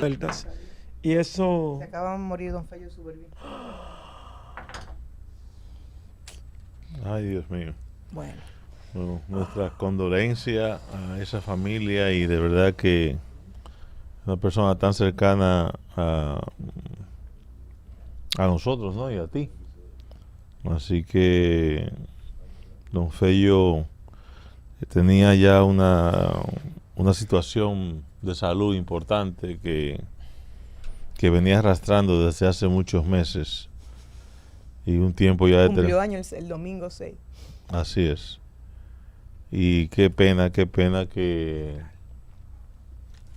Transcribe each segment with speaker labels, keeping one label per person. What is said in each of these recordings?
Speaker 1: vueltas. Y eso...
Speaker 2: Se acaba de morir don Fello Suberví.
Speaker 3: Ay, Dios mío.
Speaker 2: Bueno,
Speaker 3: Bueno, nuestra condolencia a esa familia y de verdad que una persona tan cercana a nosotros, ¿no? Y a ti. Así que don Fello tenía ya una situación de salud importante que venía arrastrando desde hace muchos meses y un tiempo ya de
Speaker 2: cumplió años el domingo 6.
Speaker 3: Así es. Y qué pena que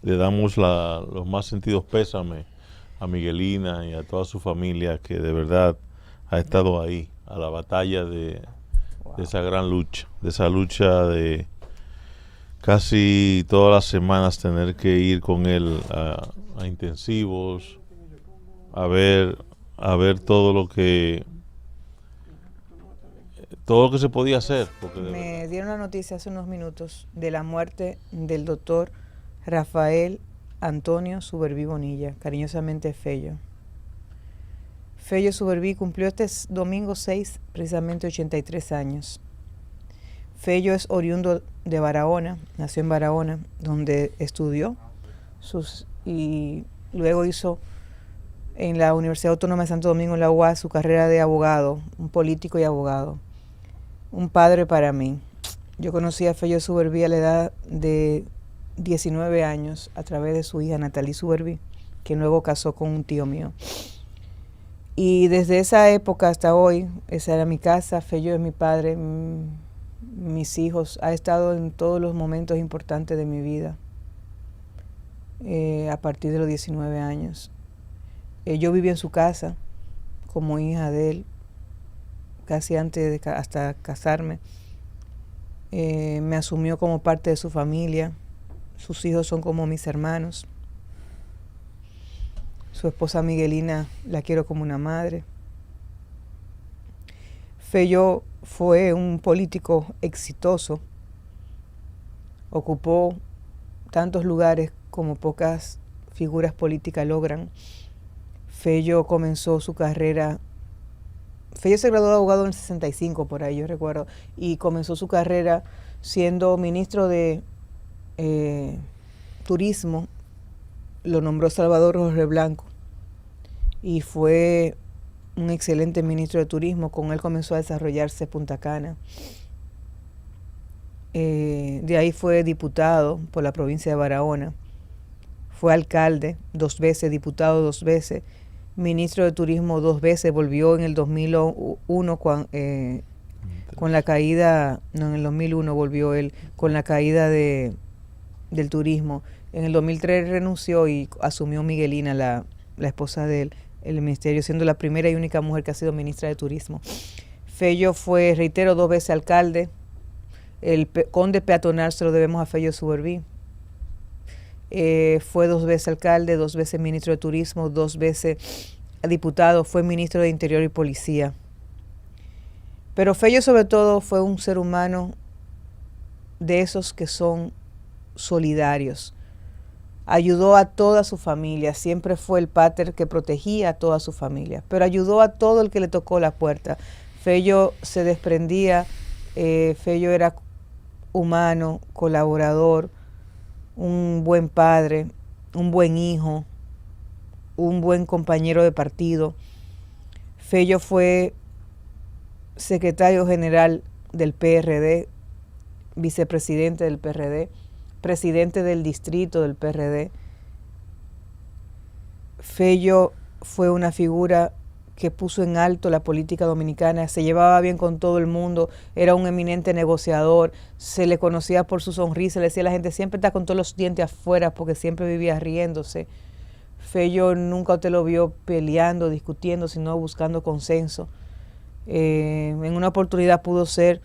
Speaker 3: le damos los más sentidos pésames a Miguelina y a toda su familia que de verdad ha estado ahí a la batalla de esa gran lucha, de esa lucha de casi todas las semanas tener que ir con él a intensivos, a ver todo lo que se podía hacer. Porque
Speaker 2: Me dieron la noticia hace unos minutos de la muerte del doctor Rafael Antonio Suberví Bonilla, cariñosamente Fello. Fello Suberví cumplió este domingo 6 precisamente 83 años. Fello es oriundo de Barahona, nació en Barahona, donde estudió y luego hizo en la Universidad Autónoma de Santo Domingo, en la UAS, su carrera de abogado, un político y abogado. Un padre para mí. Yo conocí a Fello Suberví a la edad de 19 años a través de su hija Natalie Suberví, que luego casó con un tío mío. Y desde esa época hasta hoy, esa era mi casa, Fello es mi padre, mis hijos, ha estado en todos los momentos importantes de mi vida, a partir de los 19 años. Yo viví en su casa como hija de él, casi antes de hasta casarme. Me asumió como parte de su familia. Sus hijos son como mis hermanos. Su esposa Miguelina la quiero como una madre. Fello fue un político exitoso. Ocupó tantos lugares como pocas figuras políticas logran. Fello comenzó su carrera. Fello se graduó de abogado en el 65, por ahí yo recuerdo, y comenzó su carrera siendo ministro de Turismo. Lo nombró Salvador Jorge Blanco y fue un excelente ministro de Turismo. Con él comenzó a desarrollarse Punta Cana. De ahí fue diputado por la provincia de Barahona. Fue alcalde 2 veces, diputado 2 veces, ministro de Turismo 2 veces, volvió en el 2001 con la caída, no, en el 2001 volvió él con la caída del turismo. En el 2003 renunció y asumió Miguelina, la esposa de él, el ministerio, siendo la primera y única mujer que ha sido ministra de Turismo. Fello fue, reitero, 2 veces alcalde. El conde peatonal se lo debemos a Fello Suberví. Fue 2 veces alcalde, 2 veces ministro de Turismo, 2 veces diputado, fue ministro de Interior y Policía. Pero Fello sobre todo fue un ser humano de esos que son solidarios. Ayudó a toda su familia, siempre fue el pater que protegía a toda su familia, pero ayudó a todo el que le tocó la puerta. Fello se desprendía, Fello era humano, colaborador, un buen padre, un buen hijo, un buen compañero de partido. Fello fue secretario general del PRD, vicepresidente del PRD, presidente del distrito del PRD. Fello fue una figura que puso en alto la política dominicana, se llevaba bien con todo el mundo, era un eminente negociador, se le conocía por su sonrisa, le decía a la gente, siempre está con todos los dientes afuera porque siempre vivía riéndose. Fello nunca usted lo vio peleando, discutiendo, sino buscando consenso. En una oportunidad pudo ser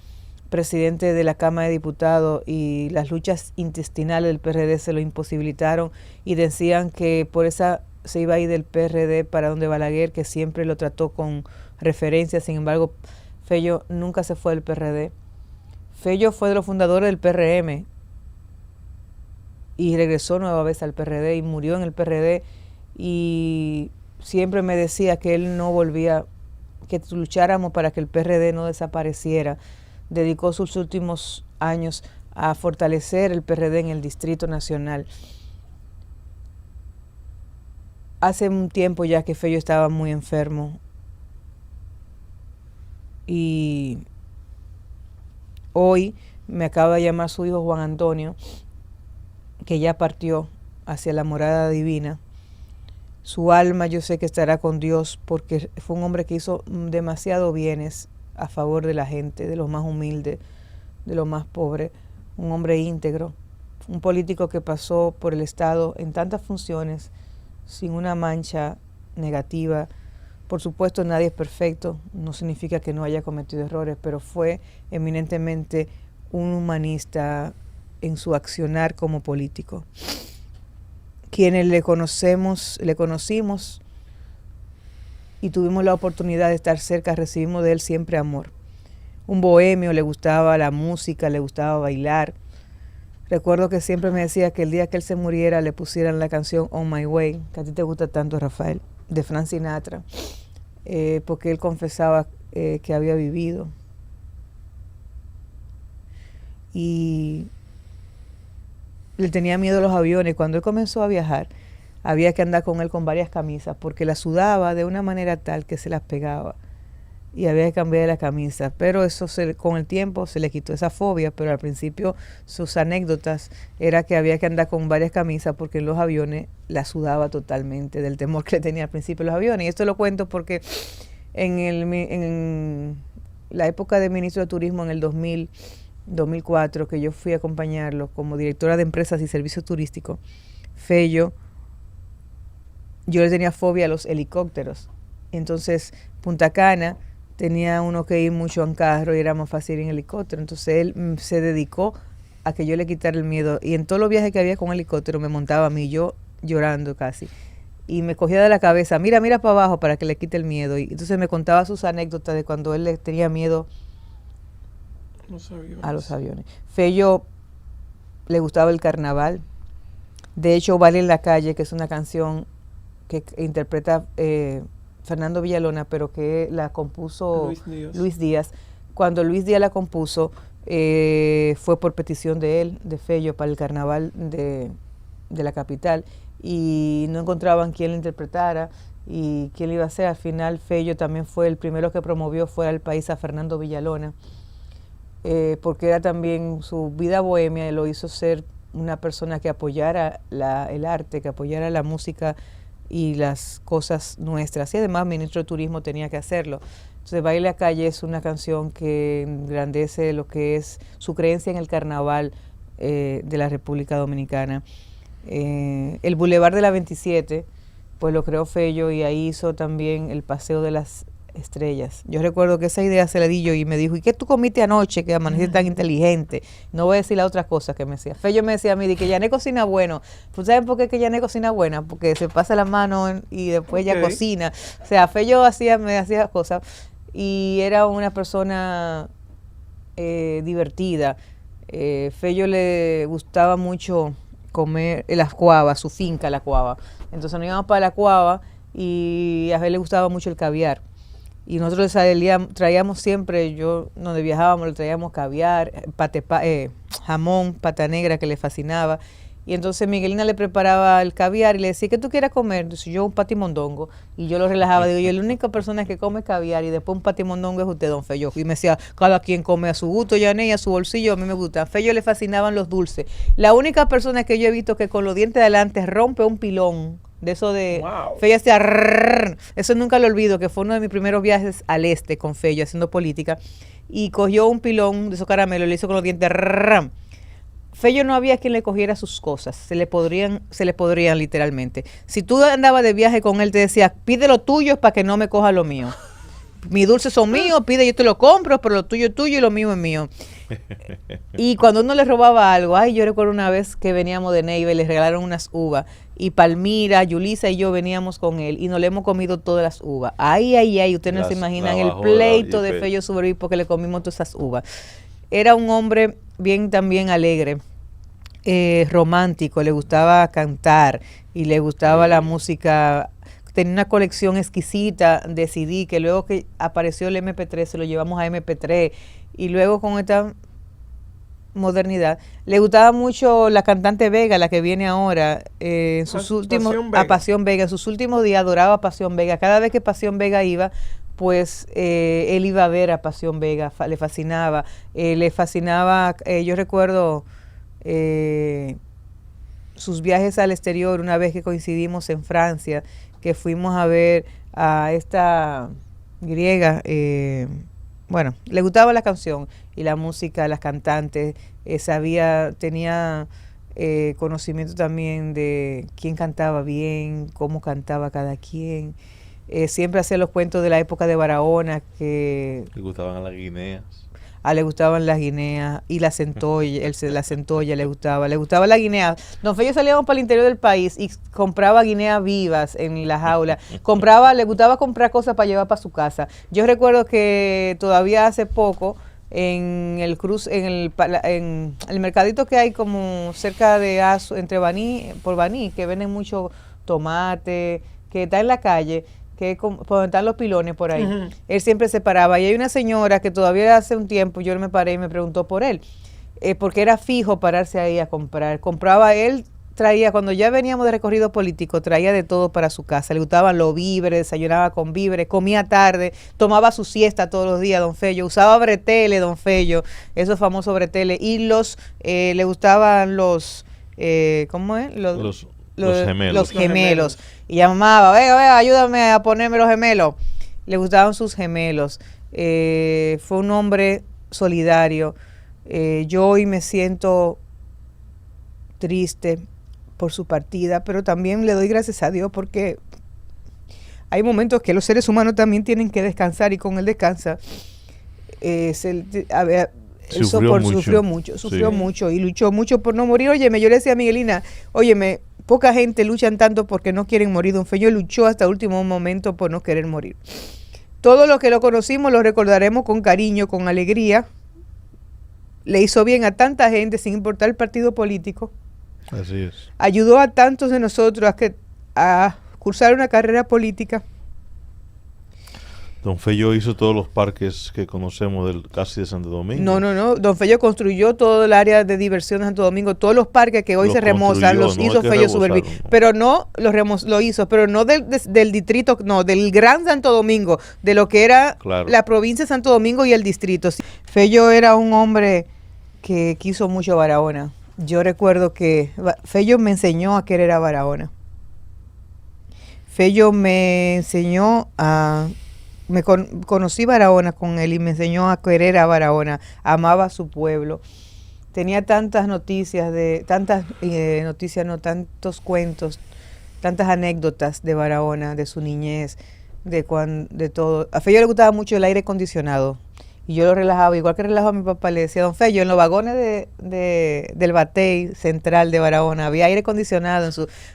Speaker 2: presidente de la Cámara de Diputados y las luchas intestinales del PRD se lo imposibilitaron y decían que por esa se iba a ir del PRD para donde Balaguer, que siempre lo trató con referencia. Sin embargo, Fello nunca se fue del PRD. Fello fue de los fundadores del PRM y regresó nueva vez al PRD y murió en el PRD, y siempre me decía que él no volvía, que lucháramos para que el PRD no desapareciera. Dedicó sus últimos años a fortalecer el PRD en el Distrito Nacional. Hace un tiempo ya que Fello estaba muy enfermo y hoy me acaba de llamar su hijo Juan Antonio, que ya partió hacia la morada divina. Su alma yo sé que estará con Dios, porque fue un hombre que hizo demasiado bienes a favor de la gente, de los más humildes, de los más pobres, un hombre íntegro, un político que pasó por el Estado en tantas funciones, sin una mancha negativa. Por supuesto, nadie es perfecto, no significa que no haya cometido errores, pero fue eminentemente un humanista en su accionar como político. Quienes le conocimos y tuvimos la oportunidad de estar cerca, recibimos de él siempre amor. Un bohemio, le gustaba la música, le gustaba bailar. Recuerdo que siempre me decía que el día que él se muriera le pusieran la canción On My Way, que a ti te gusta tanto, Rafael, de Frank Sinatra, porque él confesaba que había vivido. Y le tenía miedo a los aviones. Cuando él comenzó a viajar, había que andar con él con varias camisas, porque las sudaba de una manera tal que se las pegaba. Y había que cambiar la camisa, pero eso con el tiempo se le quitó esa fobia, pero al principio sus anécdotas era que había que andar con varias camisas porque en los aviones la sudaba totalmente del temor que le tenía al principio los aviones. Y esto lo cuento porque en la época de ministro de Turismo en el 2004, que yo fui a acompañarlo como directora de empresas y servicios turísticos, Fello, yo le tenía fobia a los helicópteros. Entonces, Punta Cana tenía uno que ir mucho en carro y era más fácil en helicóptero. Entonces él se dedicó a que yo le quitara el miedo. Y en todos los viajes que había con helicóptero me montaba a mí, yo llorando casi. Y me cogía de la cabeza, mira para abajo para que le quite el miedo. Y entonces me contaba sus anécdotas de cuando él le tenía miedo a los aviones. Fello le gustaba el carnaval. De hecho, Baile en la Calle, que es una canción que interpreta Fernando Villalona, pero que la compuso Luis Díaz. Cuando Luis Díaz la compuso, fue por petición de él, de Fello, para el carnaval de la capital, y no encontraban quién la interpretara y quién le iba a hacer. Al final Fello también fue el primero que promovió fuera del país a Fernando Villalona, porque era también su vida bohemia y lo hizo ser una persona que apoyara el arte, que apoyara la música y las cosas nuestras. Y además, ministro de Turismo tenía que hacerlo. Entonces, Baile a Calle es una canción que engrandece lo que es su creencia en el carnaval de la República Dominicana. El Boulevard de la 27, pues lo creó Fello, y ahí hizo también el Paseo de las Estrellas. Yo recuerdo que esa idea se la di yo y me dijo, ¿y qué tú comiste anoche que amaneciste tan inteligente? No voy a decir las otras cosas que me decía. Fello me decía a mí, que Yané cocina bueno. ¿Pues saben por qué que Yané cocina buena? Porque se pasa la mano y después ella cocina. O sea, Fello me hacía cosas y era una persona divertida. Fello le gustaba mucho comer las cuavas, su finca, la cuava. Entonces nos íbamos para la cuava y a él le gustaba mucho el caviar. Y nosotros traíamos siempre, donde viajábamos, le traíamos caviar, jamón, pata negra, que le fascinaba. Y entonces Miguelina le preparaba el caviar y le decía, ¿qué tú quieres comer? Entonces yo un patimondongo. Y yo lo relajaba, digo, yo la única persona que come caviar y después un patimondongo es usted, don Fello. Y me decía, cada quien come a su gusto, Yané, y a su bolsillo, a mí me gusta. A Fello le fascinaban los dulces. La única persona que yo he visto que con los dientes de adelante rompe un pilón, de eso de Fello hacía rrrr. Eso nunca lo olvido, que fue uno de mis primeros viajes al este con Fello haciendo política, y cogió un pilón de esos caramelos y le hizo con los dientes rrrr. Fello no había quien le cogiera sus cosas, se le podrían literalmente. Si tú andabas de viaje con él, te decía, pide lo tuyo para que no me coja lo mío. Mis dulces son míos, pide, yo te lo compro, pero lo tuyo es tuyo y lo mío es mío. Y cuando uno le robaba algo, yo recuerdo una vez que veníamos de Neiva y le regalaron unas uvas, y Palmira, Yulisa y yo veníamos con él y nos le hemos comido todas las uvas. Ustedes no se imaginan el pleito de Fello Suberví porque le comimos todas esas uvas. Era un hombre bien también alegre. romántico, le gustaba cantar y le gustaba la música. Tenía una colección exquisita de CD que luego que apareció el MP3 se lo llevamos a MP3 y luego con esta modernidad. Le gustaba mucho la cantante Vega, la que viene ahora, en sus últimos, a Pasión Vega, en sus últimos días adoraba a Pasión Vega. Cada vez que Pasión Vega iba, pues él iba a ver a Pasión Vega, le fascinaba. Yo recuerdo sus viajes al exterior, una vez que coincidimos en Francia, que fuimos a ver a esta griega, bueno, le gustaba la canción y la música, las cantantes, tenía conocimiento también de quién cantaba bien, cómo cantaba cada quien. Siempre hacía los cuentos de la época de Barahona, que
Speaker 3: Le gustaban las guineas.
Speaker 2: le gustaban las guineas y la centolla, la centolla le gustaba la guinea. Don Fello salíamos para el interior del país y compraba guineas vivas en la jaula. Le gustaba comprar cosas para llevar para su casa. Yo recuerdo que todavía hace poco en el mercadito que hay como cerca de Azo, entre Baní, por Baní, que venden mucho tomate, que está en la calle, que por donde están los pilones por ahí. Uh-huh. Él siempre se paraba. Y hay una señora que todavía hace un tiempo, yo me paré y me preguntó por él, porque era fijo pararse ahí a comprar. Compraba él, traía, cuando ya veníamos de recorrido político, traía de todo para su casa. Le gustaban los víveres, desayunaba con víveres, comía tarde, tomaba su siesta todos los días, don Fello. Usaba bretele, don Fello, esos famosos bretele. Y le gustaban los, ¿cómo es? Los gemelos. Los gemelos. Y llamaba, venga, ayúdame a ponerme los gemelos. Le gustaban sus gemelos. Fue un hombre solidario. Yo hoy me siento triste por su partida, pero también le doy gracias a Dios porque hay momentos que los seres humanos también tienen que descansar y con él descansa. Sufrió mucho y luchó mucho por no morir. Óyeme, yo le decía a Miguelina, óyeme, poca gente luchan tanto porque no quieren morir. Don Fello luchó hasta el último momento por no querer morir. Todos los que lo conocimos lo recordaremos con cariño, con alegría. Le hizo bien a tanta gente sin importar el partido político.
Speaker 3: Así es.
Speaker 2: Ayudó a tantos de nosotros a cursar una carrera política.
Speaker 3: Don Fello hizo todos los parques que conocemos casi de Santo Domingo.
Speaker 2: No. Don Fello construyó todo el área de diversión de Santo Domingo, todos los parques que hoy se remozan, los hizo Fello Suberví. Pero no lo hizo, pero no del distrito, no, del Gran Santo Domingo, de lo que era la provincia de Santo Domingo y el distrito. Fello era un hombre que quiso mucho a Barahona. Yo recuerdo que Fello me enseñó a querer a Barahona. Fello me enseñó conocí Barahona con él y me enseñó a querer a Barahona, amaba a su pueblo. Tenía tantas noticias, tantos cuentos, tantas anécdotas de Barahona, de su niñez, de todo. A Fello le gustaba mucho el aire acondicionado y yo lo relajaba, igual que relajaba a mi papá, le decía, don Fello, en los vagones del Batey central de Barahona había aire acondicionado,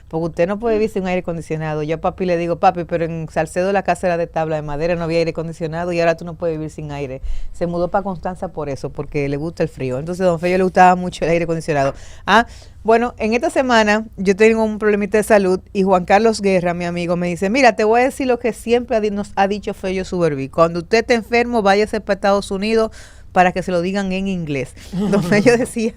Speaker 2: porque usted no puede vivir sin un aire acondicionado. Yo a papi le digo, papi, pero en Salcedo la casa era de tabla de madera, no había aire acondicionado y ahora tú no puedes vivir sin aire. Se mudó para Constanza por eso, porque le gusta el frío. Entonces don Fello le gustaba mucho el aire acondicionado. Bueno, en esta semana yo tengo un problemita de salud y Juan Carlos Guerra, mi amigo, me dice, mira, te voy a decir lo que siempre nos ha dicho Fello Suberví. Cuando usted esté enfermo, váyase para Estados Unidos para que se lo digan en inglés. Don Fello decía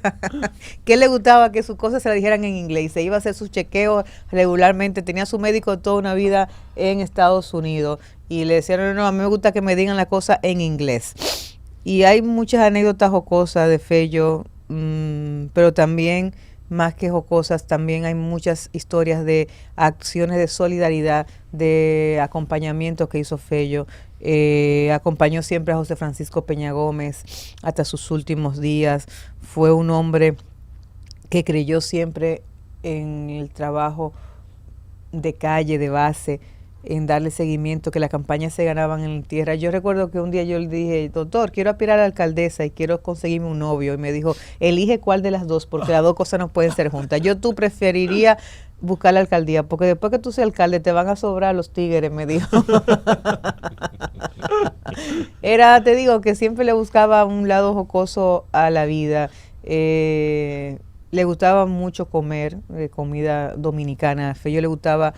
Speaker 2: que le gustaba que sus cosas se le dijeran en inglés y se iba a hacer sus chequeos regularmente. Tenía su médico toda una vida en Estados Unidos y le decían, no, a mí me gusta que me digan la cosa en inglés. Y hay muchas anécdotas jocosas de Fello, pero también más que jocosas, también hay muchas historias de acciones de solidaridad, de acompañamiento que hizo Fello. Acompañó siempre a José Francisco Peña Gómez hasta sus últimos días. Fue un hombre que creyó siempre en el trabajo de calle, de base, en darle seguimiento, que las campañas se ganaban en tierra. Yo recuerdo que un día yo le dije, doctor, quiero aspirar a la alcaldesa y quiero conseguirme un novio. Y me dijo, elige cuál de las dos, porque las dos cosas no pueden ser juntas. Tú preferiría buscar la alcaldía, porque después que tú seas alcalde te van a sobrar los tigres, me dijo. Te digo, que siempre le buscaba un lado jocoso a la vida. le gustaba mucho comer comida dominicana. A Fello le gustaba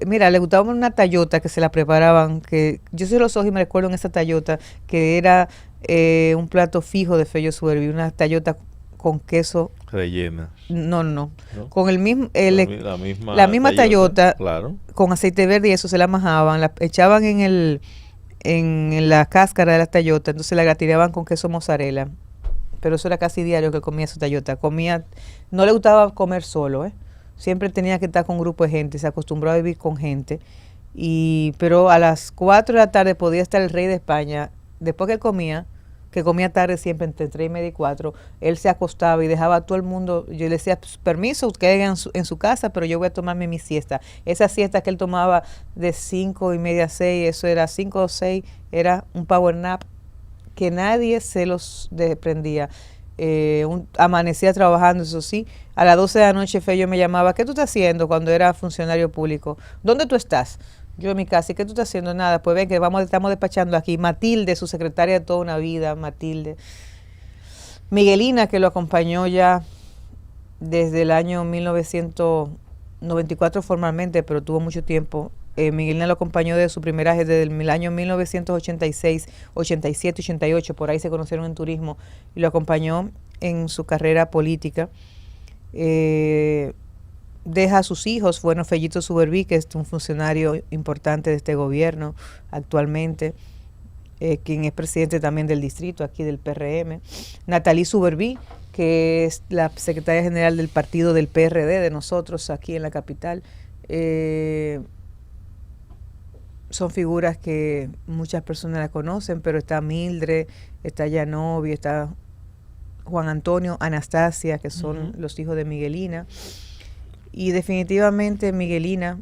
Speaker 2: mira, le gustaba una tallota que se la preparaban, que yo soy los ojos y me recuerdo en esa tallota, que era un plato fijo de Fello Suberví, una tallota con queso.
Speaker 3: Rellenas.
Speaker 2: No, no,
Speaker 3: ¿No?
Speaker 2: con el mismo,
Speaker 3: La
Speaker 2: misma tallota,
Speaker 3: claro.
Speaker 2: con aceite verde y eso se la majaban, la echaban en la cáscara de la tallota, entonces la gratinaban con queso mozzarella. Pero eso era casi diario que comía su tallota. No le gustaba comer solo, siempre tenía que estar con un grupo de gente, se acostumbró a vivir con gente. Pero a las 4 de la tarde podía estar el rey de España. Después que comía tarde siempre entre 3 y media y 4, él se acostaba y dejaba a todo el mundo. Yo le decía, permiso, queden en su casa, pero yo voy a tomarme mi siesta. Esa siesta que él tomaba de 5 y media a 6, eso era 5 o 6, era un power nap que nadie se los desprendía. Amanecía trabajando, eso sí. A las 12 de la noche Fello me llamaba, ¿qué tú estás haciendo? Cuando era funcionario público. ¿Dónde tú estás? Yo en mi casa. ¿Y qué tú estás haciendo? Nada, pues ven que estamos despachando aquí. Matilde, su secretaria de toda una vida, Matilde. Miguelina, que lo acompañó ya desde el año 1994 formalmente, pero tuvo mucho tiempo. Miguelina lo acompañó desde su primera, desde el año 1986, 87, 88, por ahí se conocieron en turismo, y lo acompañó en su carrera política. Deja a sus hijos, bueno, Fellito Suberví, que es un funcionario importante de este gobierno actualmente, quien es presidente también del distrito, aquí del PRM. Nathalie Suberví, que es la secretaria general del partido del PRD de nosotros aquí en la capital. Son figuras que muchas personas la conocen, pero está Mildred, está Yanovi, está Juan Antonio, Anastasia, que son los hijos de Miguelina. Y definitivamente Miguelina,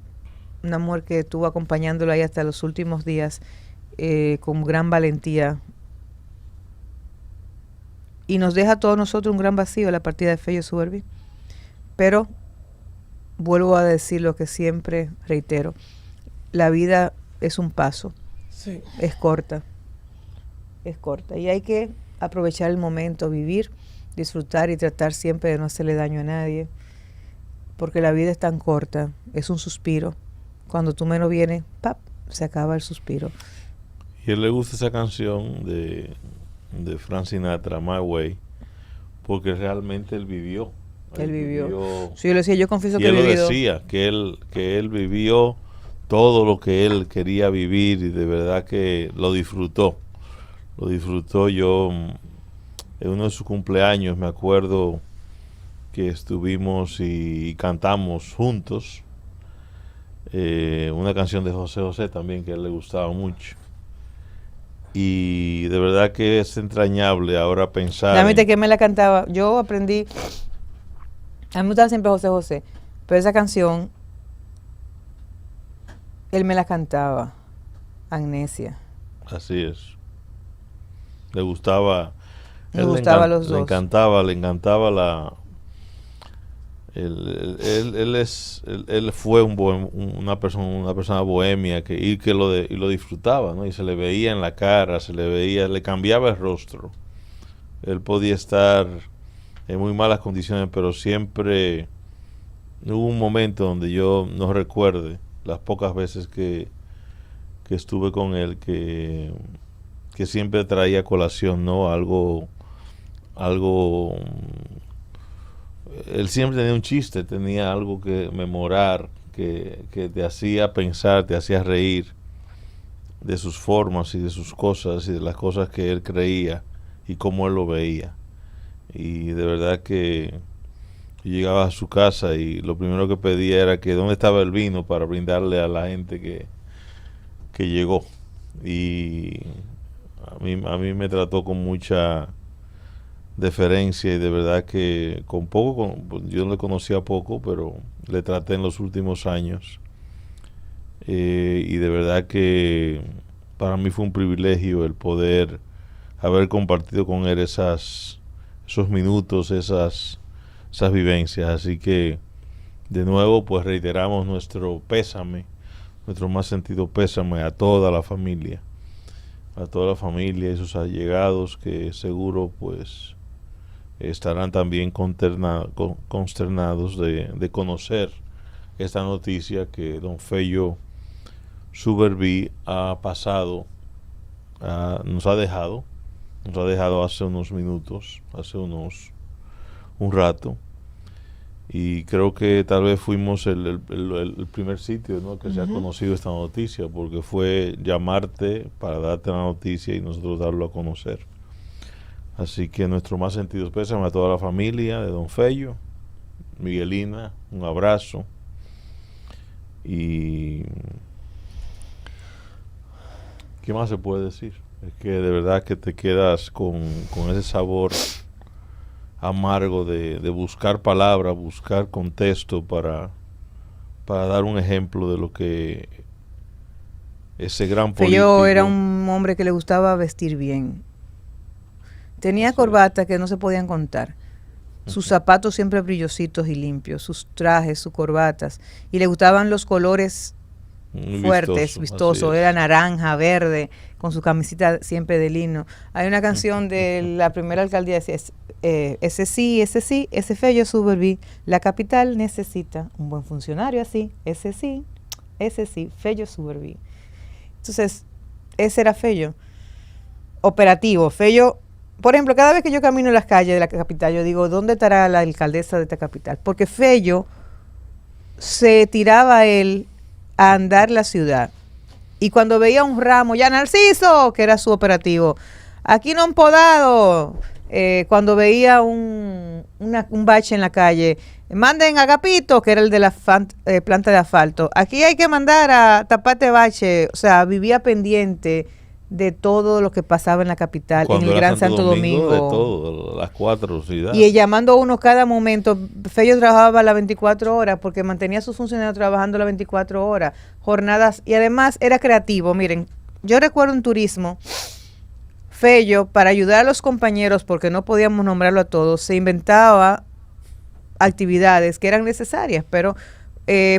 Speaker 2: una mujer que estuvo acompañándolo ahí hasta los últimos días, con gran valentía. Y nos deja a todos nosotros un gran vacío la partida de Fello Suberví. Pero vuelvo a decir lo que siempre reitero: la vida es un paso,
Speaker 1: Sí.
Speaker 2: es corta, y hay que aprovechar el momento, vivir, disfrutar y tratar siempre de no hacerle daño a nadie, porque la vida es tan corta, es un suspiro. Cuando tú menos vienes, ¡pap!, se acaba el suspiro.
Speaker 3: Y a él le gusta esa canción de Frank Sinatra, My Way, porque realmente él vivió.
Speaker 2: Él vivió. Sí, yo le decía, yo confieso
Speaker 3: Y
Speaker 2: que he
Speaker 3: él lo
Speaker 2: vivido.
Speaker 3: decía, que él vivió todo lo que él quería vivir y de verdad que lo disfrutó. Lo disfrutó. Yo, en uno de sus cumpleaños, me acuerdo que estuvimos y cantamos juntos una canción de José José también que a él le gustaba mucho. Y de verdad que es entrañable ahora pensar.
Speaker 2: Realmente que me la cantaba. Yo aprendí. A mí me gustaba siempre José José, pero esa canción él me la cantaba, Amnesia.
Speaker 3: Así es. Le gustaba.
Speaker 2: Me gustaba los dos.
Speaker 3: Le encantaba la. Él fue una persona bohemia y lo disfrutaba, ¿no? Y se le veía en la cara, le cambiaba el rostro. Él podía estar en muy malas condiciones, pero siempre hubo un momento donde yo no recuerde las pocas veces que estuve con él que siempre traía a colación, ¿no? Algo él siempre tenía un chiste, tenía algo que memorar, que te hacía pensar, te hacía reír de sus formas y de sus cosas y de las cosas que él creía y cómo él lo veía. Y de verdad que yo llegaba a su casa y lo primero que pedía era que dónde estaba el vino para brindarle a la gente que llegó. Y a mí me trató con mucha deferencia y de verdad que yo le conocía poco, pero le traté en los últimos años. Y de verdad que para mí fue un privilegio el poder haber compartido con él esos minutos, esas vivencias. Así que de nuevo pues reiteramos nuestro pésame, nuestro más sentido pésame a toda la familia y sus allegados, que seguro pues estarán también consternados de conocer esta noticia que don Fello Suberví ha pasado, nos ha dejado hace unos minutos, un rato, y creo que tal vez fuimos el primer sitio, ¿no?, que se ha conocido esta noticia, porque fue llamarte para darte la noticia y nosotros darlo a conocer. Así que nuestro más sentido pésame a toda la familia de don Fello, Miguelina, un abrazo. Y ¿qué más se puede decir? Es que de verdad que te quedas con ese sabor amargo de buscar palabras, buscar contexto para dar un ejemplo de lo que ese gran político.
Speaker 2: Fello era un hombre que le gustaba vestir bien. Tenía corbatas que no se podían contar. Sus zapatos siempre brillositos y limpios, sus trajes, sus corbatas. Y le gustaban los colores fuertes, vistosos. Era naranja, verde, con su camiseta siempre de lino. Hay una canción de la primera alcaldía que decía, ese Fello Suberví, la capital necesita un buen funcionario así, ese sí, Fello Suberví. Entonces, ese era Fello. Operativo, Fello. Por ejemplo, cada vez que yo camino en las calles de la capital, yo digo, ¿dónde estará la alcaldesa de esta capital? Porque Fello se tiraba él a andar la ciudad. Y cuando veía un ramo, ya Narciso, que era su operativo, aquí no han podado. Cuando veía un bache en la calle, manden a Agapito, que era el de la planta de asfalto. Aquí hay que mandar a tapate bache. O sea, vivía pendiente de todo lo que pasaba en la capital, cuando en el Gran Santo Domingo.
Speaker 3: De todo, las 4 ciudades.
Speaker 2: Y llamando a uno cada momento. Fello trabajaba las 24 horas porque mantenía a sus funcionarios trabajando las 24 horas, jornadas, y además era creativo. Miren, yo recuerdo en turismo, Fello, para ayudar a los compañeros, porque no podíamos nombrarlo a todos, se inventaba actividades que eran necesarias, pero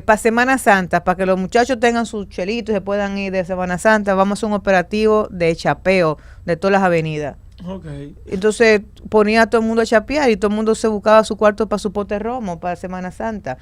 Speaker 2: para Semana Santa, para que los muchachos tengan sus chelitos y se puedan ir de Semana Santa, vamos a hacer un operativo de chapeo de todas las avenidas.
Speaker 1: Okay.
Speaker 2: Entonces ponía a todo el mundo a chapear y todo el mundo se buscaba su cuarto para su pote romo para Semana Santa.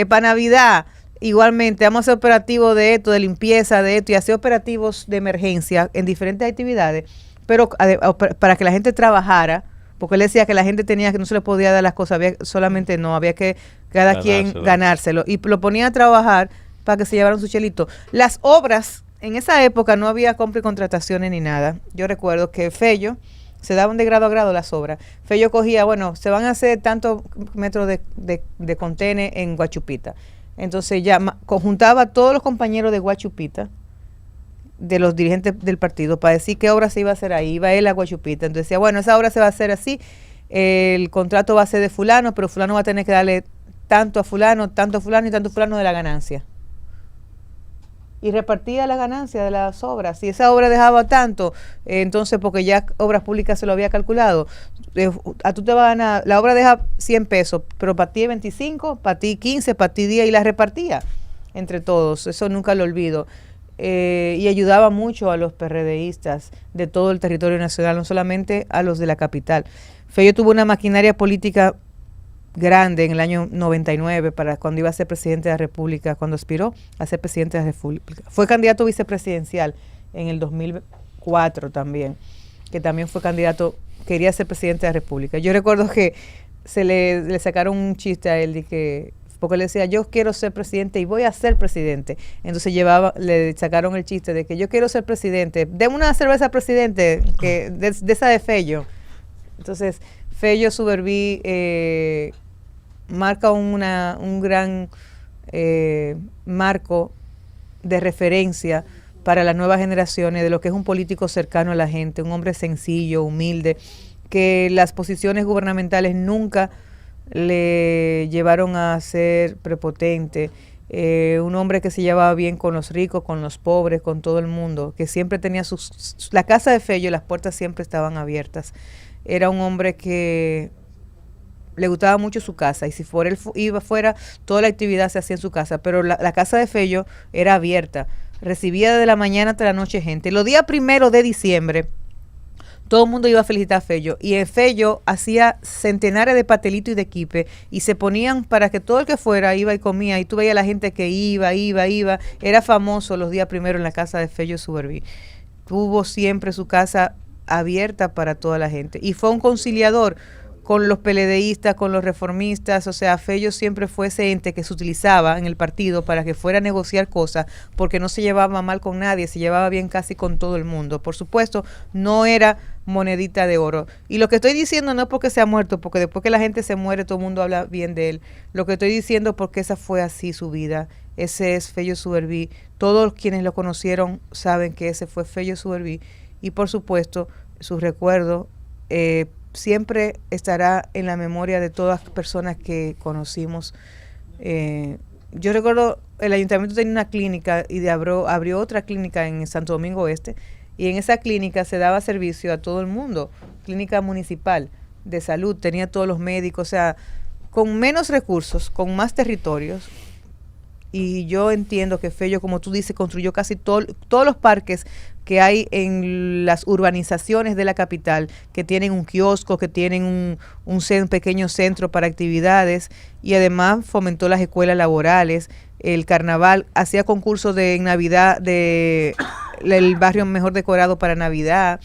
Speaker 2: Para Navidad, igualmente, vamos a hacer operativos de esto, de limpieza, de esto, y hacer operativos de emergencia en diferentes actividades, pero para que la gente trabajara, porque él decía que la gente tenía que no se le podía dar las cosas, había que cada quien ganárselo, y lo ponía a trabajar para que se llevaran su chelito. Las obras, en esa época no había compra y contrataciones ni nada. Yo recuerdo que Fello, se daban de grado a grado las obras. Fello cogía, bueno, se van a hacer tantos metros de contener en Guachupita. Entonces ya conjuntaba a todos los compañeros de Guachupita, de los dirigentes del partido, para decir qué obra se iba a hacer ahí. Iba él a Guachupita, entonces decía, bueno, esa obra se va a hacer así, el contrato va a ser de fulano, pero fulano va a tener que darle tanto a fulano y tanto a fulano de la ganancia. Y repartía la ganancia de las obras. Si esa obra dejaba tanto, entonces, porque ya Obras Públicas se lo había calculado, a tú te vas a ganar, la obra deja 100 pesos, pero para ti 25, para ti 15, para ti 10, y la repartía entre todos. Eso nunca lo olvido. Y ayudaba mucho a los PRDistas de todo el territorio nacional, no solamente a los de la capital. Fello tuvo una maquinaria política grande en el año 99, para cuando iba a ser presidente de la República, cuando aspiró a ser presidente de la República. Fue candidato vicepresidencial en el 2004 también, que también fue candidato, quería ser presidente de la República. Yo recuerdo que se le sacaron un chiste a él de que, porque le decía, yo quiero ser presidente y voy a ser presidente. Entonces le sacaron el chiste de que yo quiero ser presidente, deme una cerveza presidente, que de esa de Fello. Entonces, Fello Suberví marca un gran marco de referencia para las nuevas generaciones de lo que es un político cercano a la gente, un hombre sencillo, humilde, que las posiciones gubernamentales nunca le llevaron a ser prepotente, un hombre que se llevaba bien con los ricos, con los pobres, con todo el mundo, que siempre tenía la casa de Fello, las puertas siempre estaban abiertas. Era un hombre que le gustaba mucho su casa, y si fuera él iba fuera, toda la actividad se hacía en su casa, pero la casa de Fello era abierta, recibía desde la mañana hasta la noche gente. Los días 1 de diciembre, todo el mundo iba a felicitar a Fello. Y en Fello hacía centenares de pastelitos y de quipe y se ponían para que todo el que fuera iba y comía. Y tú veías a la gente que iba. Era famoso los días primeros en la casa de Fello Suberví. Tuvo siempre su casa abierta para toda la gente. Y fue un conciliador con los PLDistas, con los reformistas. O sea, Fello siempre fue ese ente que se utilizaba en el partido para que fuera a negociar cosas, porque no se llevaba mal con nadie, se llevaba bien casi con todo el mundo. Por supuesto, no era monedita de oro. Y lo que estoy diciendo no es porque se ha muerto, porque después que la gente se muere todo el mundo habla bien de él. Lo que estoy diciendo es porque esa fue así su vida. Ese es Fello Suberví. Todos quienes lo conocieron saben que ese fue Fello Suberví. Y por supuesto, su recuerdo siempre estará en la memoria de todas las personas que conocimos. Yo recuerdo, el ayuntamiento tenía una clínica y abrió otra clínica en Santo Domingo Oeste, y en esa clínica se daba servicio a todo el mundo, clínica municipal de salud, tenía todos los médicos, o sea, con menos recursos, con más territorios. Y yo entiendo que Fello, como tú dices, construyó casi todos los parques que hay en las urbanizaciones de la capital, que tienen un kiosco, que tienen un pequeño centro para actividades, y además fomentó las escuelas laborales, el carnaval, hacía concursos de Navidad, el barrio mejor decorado para Navidad,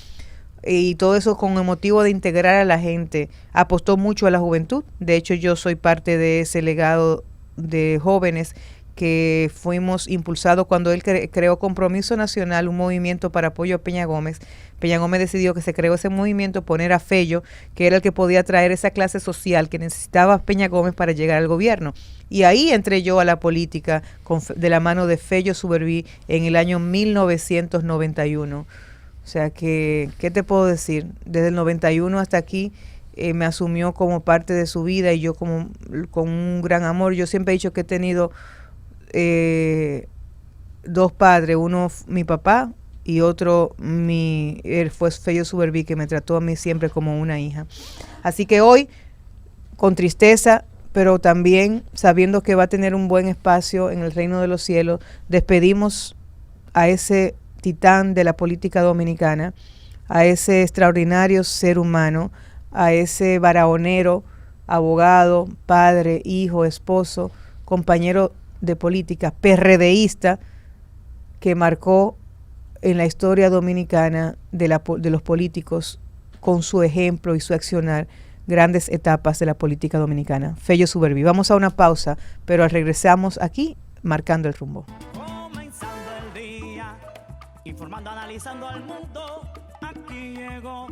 Speaker 2: y todo eso con el motivo de integrar a la gente. Apostó mucho a la juventud. De hecho, yo soy parte de ese legado de jóvenes que fuimos impulsados cuando él creó Compromiso Nacional, un movimiento para apoyo a Peña Gómez. Peña Gómez decidió que se creó ese movimiento, poner a Fello, que era el que podía traer esa clase social que necesitaba Peña Gómez para llegar al gobierno. Y ahí entré yo a la política de la mano de Fello Suberví en el año 1991. O sea que, ¿qué te puedo decir? Desde el 91 hasta aquí me asumió como parte de su vida, y yo con un gran amor. Yo siempre he dicho que he tenido dos padres, uno mi papá y otro él fue Fello Suberví, que me trató a mí siempre como una hija. Así que hoy, con tristeza, pero también sabiendo que va a tener un buen espacio en el reino de los cielos, despedimos a ese titán de la política dominicana, a ese extraordinario ser humano, a ese barahonero, abogado, padre, hijo, esposo, compañero de política, PRDista, que marcó en la historia dominicana de los políticos, con su ejemplo y su accionar, grandes etapas de la política dominicana. Fello Suberví. Vamos a una pausa, pero regresamos aquí marcando el rumbo.
Speaker 4: Comenzando el día, informando, analizando al mundo, aquí llegó